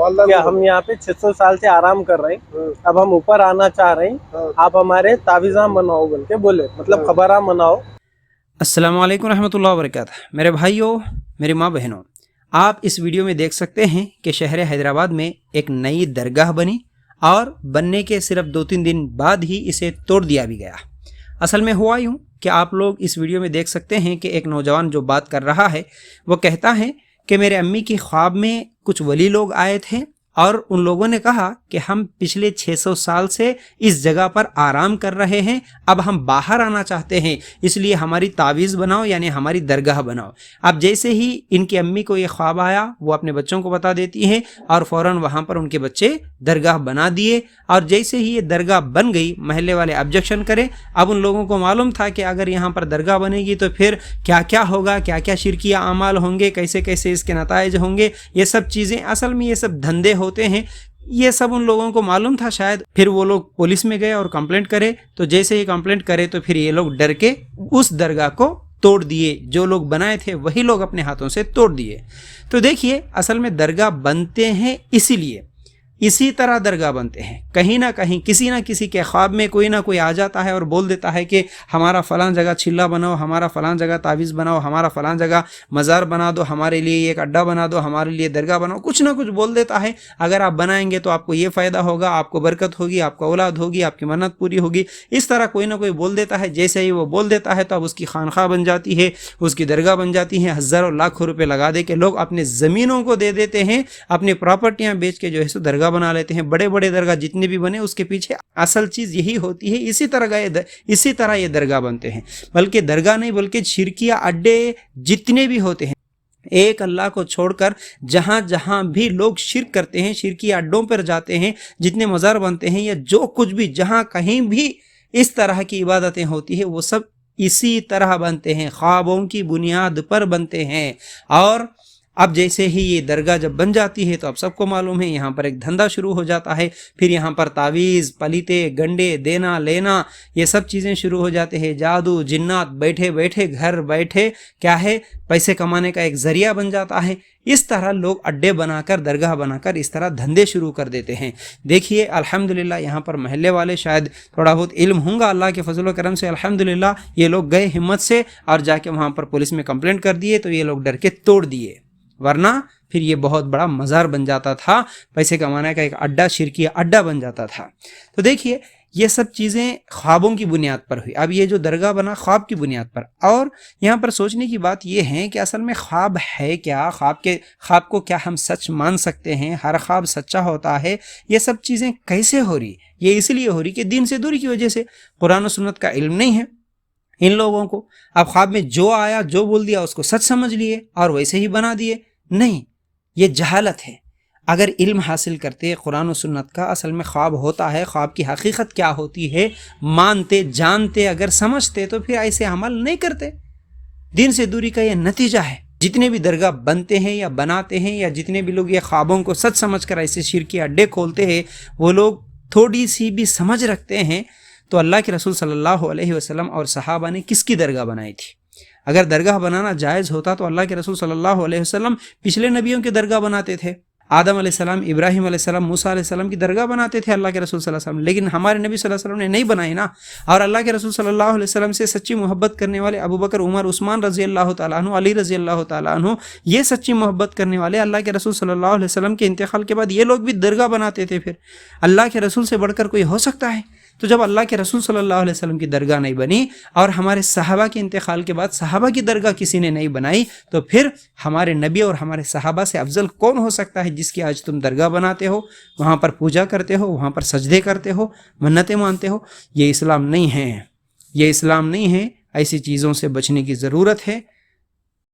कि हम यहाँ पे 600 साल से आराम कर रहे हैं, अब हम ऊपर आना चाह रहे हैं, आप हमारे तावीज़ां बनाओ बोल के बोले, मतलब खबरां बनाओ। अस्सलाम वालेकुम रहमतुल्लाहि व बरकातहू। मेरे भाइयों, मेरी माँ बहनों, आप इस वीडियो में देख सकते हैं कि शहर हैदराबाद में एक नई दरगाह बनी और बनने के सिर्फ 2-3 दिन बाद ही इसे तोड़ दिया भी गया। असल में हुआ यूँ कि आप लोग इस वीडियो में देख सकते हैं कि एक नौजवान जो बात कर रहा है वो कहता है कि मेरे अम्मी की ख्वाब में कुछ वली लोग आए थे और उन लोगों ने कहा कि हम पिछले 600 साल से इस जगह पर आराम कर रहे हैं, अब हम बाहर आना चाहते हैं, इसलिए हमारी तावीज़ बनाओ, यानी हमारी दरगाह बनाओ। अब जैसे ही इनकी अम्मी को ये ख्वाब आया वो अपने बच्चों को बता देती हैं और फ़ौरन वहाँ पर उनके बच्चे दरगाह बना दिए। और जैसे ही ये दरगाह बन गई, महल्ले वाले ऑब्जेक्शन करें। अब उन लोगों को मालूम था कि अगर यहाँ पर दरगाह बनेगी तो फिर क्या क्या होगा, क्या क्या शिरकिया अमाल होंगे, कैसे कैसे इसके नताइज होंगे, ये सब चीज़ें, असल में ये सब धंधे होते हैं, ये सब उन लोगों को मालूम था शायद। फिर वो लोग पुलिस में गए और कंप्लेंट करे, तो जैसे ही कंप्लेंट करे तो फिर ये लोग डर के उस दरगाह को तोड़ दिए। जो लोग बनाए थे वही लोग अपने हाथों से तोड़ दिए। तो देखिए, असल में दरगाह बनते हैं इसीलिए, इसी तरह दरगाह बनते हैं। कहीं ना कहीं किसी ना किसी के ख्वाब में कोई ना कोई आ जाता है और बोल देता है कि हमारा फ़लाँ जगह छिल्ला बनाओ, हमारा फ़लाँ जगह तावीज़ बनाओ, हमारा फ़लाँ जगह मज़ार बना दो, हमारे लिए एक अड्डा बना दो, हमारे लिए दरगाह बनाओ, कुछ ना कुछ बोल देता है। अगर आप बनाएंगे तो आपको ये फ़ायदा होगा, आपको बरकत होगी, आपको औलाद होगी, आपकी मन्नत पूरी होगी। इस तरह कोई ना कोई बोल देता है। जैसे ही वो बोल देता है तो अब उसकी खानखा बन जाती है, उसकी दरगाह बन जाती है। हज़ारों लाखों रुपये लगा दे के लोग अपने ज़मीनों को दे देते हैं, अपनी प्रॉपर्टियाँ बेच के जो है सो दरगाह बना लेते हैं। बड़े बड़े दरगाह जितने भी बने उसके पीछे असल चीज़ यही होती है। इसी तरह ये दरगाह बनते हैं। बल्कि दरगाह नहीं, बल्कि शिरकिया अड्डे जितने भी होते हैं, एक अल्लाह को छोड़कर जहाँ जहाँ भी लोग शिरक करते हैं, शिरकी अड्डों पर जाते हैं, जितने मज़ार बनते हैं या जो कुछ भी, जहाँ कहीं भी इस तरह की इबादतें होती है वो सब इसी तरह बनते हैं, ख्वाबों की बुनियाद पर बनते हैं। और अब जैसे ही ये दरगाह जब बन जाती है तो अब सबको मालूम है यहाँ पर एक धंधा शुरू हो जाता है। फिर यहाँ पर तावीज़, पलीते, गंडे देना लेना, ये सब चीज़ें शुरू हो जाते हैं। जादू जिन्नात बैठे बैठे घर बैठे क्या है, पैसे कमाने का एक ज़रिया बन जाता है। इस तरह लोग अड्डे बनाकर, दरगाह बनाकर इस तरह धंधे शुरू कर देते हैं। देखिए, अल्हम्दुलिल्लाह यहाँ पर महल्ले वाले शायद थोड़ा बहुत इल्म होगा अल्लाह के फजल व करम से, अल्हम्दुलिल्लाह ये लोग गए हिम्मत से और जाके वहाँ पर पुलिस में कंप्लेंट कर दिए, तो ये लोग डर के तोड़ दिए। वरना फिर ये बहुत बड़ा मज़ार बन जाता था, पैसे कमाने का एक अड्डा, शिरकी अड्डा बन जाता था। तो देखिए, ये सब चीज़ें ख्वाबों की बुनियाद पर हुई। अब ये जो दरगाह बना ख्वाब की बुनियाद पर। और यहाँ पर सोचने की बात ये है कि असल में ख्वाब है क्या, ख्वाब को क्या हम सच मान सकते हैं? हर ख्वाब सच्चा होता है? ये सब चीज़ें कैसे हो रही? ये इसलिए हो रही कि दीन से दूरी की वजह से, कुरान और सुन्नत का इल्म नहीं है इन लोगों को। अब ख्वाब में जो आया, जो बोल दिया उसको सच समझ लिए और वैसे ही बना दिए। नहीं, ये जहालत है। अगर इल्म हासिल करते कुरान और सुन्नत का, असल में ख्वाब होता है, ख्वाब की हकीकत क्या होती है, मानते जानते, अगर समझते, तो फिर ऐसे अमल नहीं करते। दीन से दूरी का ये नतीजा है। जितने भी दरगाह बनते हैं या बनाते हैं, या जितने भी लोग ये ख्वाबों को सच समझकर ऐसे शिरकी अड्डे खोलते हैं, वो लोग थोड़ी सी भी समझ रखते हैं तो अल्लाह के रसूल सल्लल्लाहु अलैहि वसल्लम और सहाबा ने किसकी दरगाह बनाई थी? अगर दरगाह बनाना जायज़ होता तो अल्लाह के रसूल सल्लल्लाहु अलैहि वसल्लम पिछले नबियों की दरगाह बनाते थे। आदम अलैहिस्सलाम, इब्राहिम अलैहिस्सलाम, मूसा अलैहिस्सलाम की दरगाह बनाते थे अल्लाह के रसूल सल्लल्लाहु अलैहि वसल्लम। लेकिन हमारे नबी सल्लल्लाहु अलैहि वसल्लम ने नहीं बनाई ना। और अल्लाह के रसूल सल्लल्लाहु अलैहि वसल्लम से सच्ची मोहब्बत करने वाले अबू बकर, उमर, उस्मान रज़ी अल्लाह तआला अन्हु, अली रज़ी अल्लाह तआला अन्हु, ये सच्ची मोहब्बत करने वाले अल्लाह के रसूल सल्लल्लाहु अलैहि वसल्लम के इंतकाल के बाद ये लोग भी दरगाह बनाते थे। फिर अल्लाह के रसूल से बढ़कर कोई हो सकता है? तो जब अल्लाह के रसूल सल्लल्लाहु अलैहि वसल्लम की दरगाह नहीं बनी और हमारे सहाबा के इंतकाल के बाद सहाबा की दरगाह किसी ने नहीं बनाई, तो फिर हमारे नबी और हमारे सहाबा से अफजल कौन हो सकता है जिसकी आज तुम दरगाह बनाते हो, वहाँ पर पूजा करते हो, वहाँ पर सजदे करते हो, मन्नतें मानते हो? ये इस्लाम नहीं है, ये इस्लाम नहीं है। ऐसी चीज़ों से बचने की ज़रूरत है।